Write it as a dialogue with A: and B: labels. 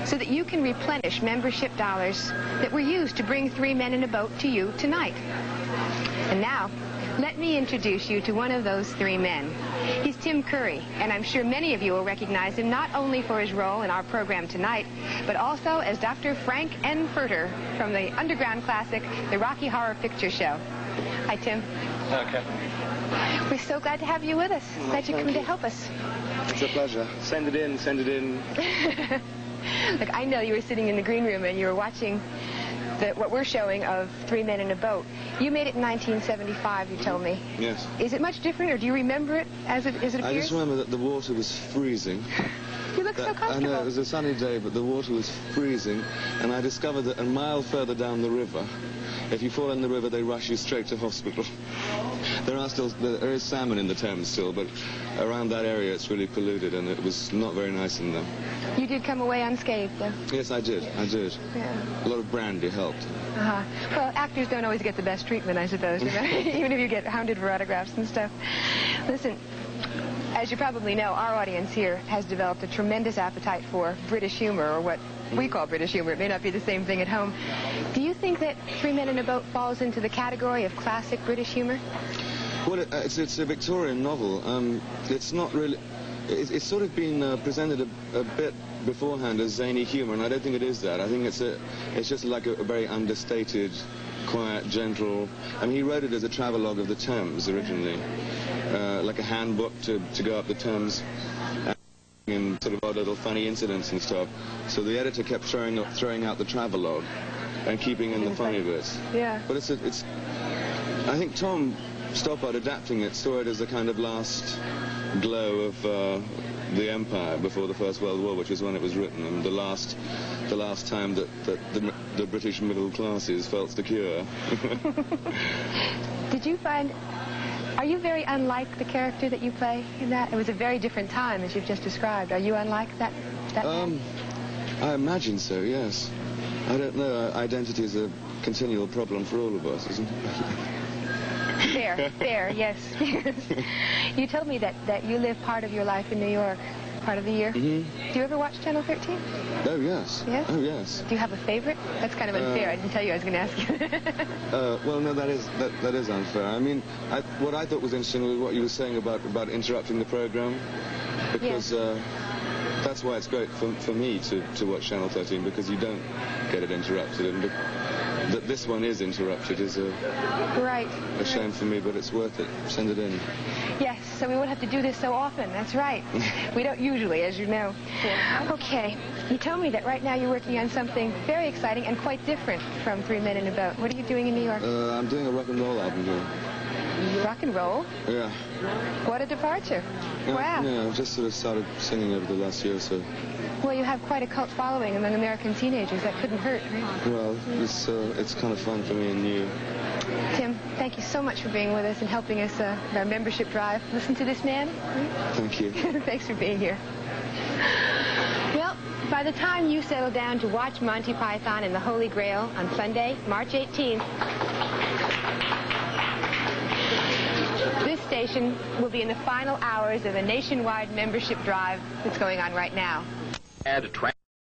A: so that you can replenish membership dollars that were used to bring Three Men in a Boat to you tonight. And now, let me introduce you to one of those three men. He's Tim Curry, and I'm sure many of you will recognize him not only for his role in our program tonight, but also as Dr. Frank N. Furter from the underground classic, The Rocky Horror Picture Show. Hi, Tim.
B: Okay.
A: We're so glad to have you with us. Glad you came to help us.
B: It's a pleasure. Send it in, send it in.
A: Look, I know you were sitting in the green room and you were watching what we're showing of Three Men in a Boat. You made it in 1975, you told me.
B: Yes.
A: Is it much different, or do you remember it as it appears?
B: I just remember that the water was freezing.
A: You look so comfortable.
B: I know, it was a sunny day, but the water was freezing, and I discovered that a mile further down the river, if you fall in the river, they rush you straight to hospital. There is salmon in the Thames still, but around that area it's really polluted, and it was not very nice in there.
A: You did come away unscathed, though?
B: Yes, I did.
A: Yeah.
B: A lot of brandy helped.
A: Well, actors don't always get the best treatment, I suppose, even if you get hounded for autographs and stuff. Listen, as you probably know, our audience here has developed a tremendous appetite for British humor, or what we call British humor. It may not be the same thing at home. Do you think that Three Men in a Boat falls into the category of classic British humor?
B: Well, it's a Victorian novel. It's not really... It's sort of been presented a bit beforehand as zany humor, and I don't think it is that. I think it's just like a very understated, quiet, gentle... I mean, he wrote it as a travelogue of the Thames originally, like a handbook to go up the Thames, and sort of odd little funny incidents and stuff. So the editor kept throwing out the travelogue and keeping in the funny bits.
A: Yeah.
B: But I think Tom Stoppard, adapting it, saw it as a kind of last glow of the Empire before the First World War, which is when it was written, and the last time that the British middle classes felt secure.
A: Did you find... Are you very unlike the character that you play in that? It was a very different time, as you've just described. Are you unlike that man?
B: I imagine so, yes. I don't know. Identity is a continual problem for all of us, isn't it?
A: Fair, yes. You told me that you live part of your life in New York, part of the year.
B: Mm-hmm.
A: Do you ever watch Channel 13?
B: Oh, yes.
A: Yes?
B: Oh, yes.
A: Do you have a favorite? That's kind of unfair. I didn't tell you I was going to ask you.
B: Well, no, that is unfair. I mean, what I thought was interesting was what you were saying about interrupting the program, because that's why it's great for me to watch Channel 13, because you don't get it interrupted, and that this one is interrupted is a shame for me, but it's worth it. Send it in.
A: Yes, so we won't have to do this so often. That's right. We don't usually, as you know. Okay, you told me that right now you're working on something very exciting and quite different from Three Men in a Boat. What are you doing in New York?
B: I'm doing a rock and roll album here.
A: Rock and roll?
B: Yeah.
A: What a departure. Wow.
B: Yeah, I've just sort of started singing over the last year or so.
A: Well, you have quite a cult following among American teenagers. That couldn't hurt, right?
B: Well, it's kind of fun for me and new.
A: Tim, thank you so much for being with us and helping us with our membership drive. Listen to this man.
B: Thank you.
A: Thanks for being here. Well, by the time you settle down to watch Monty Python and the Holy Grail on Sunday, March 18th, this station will be in the final hours of a nationwide membership drive that's going on right now.
C: Add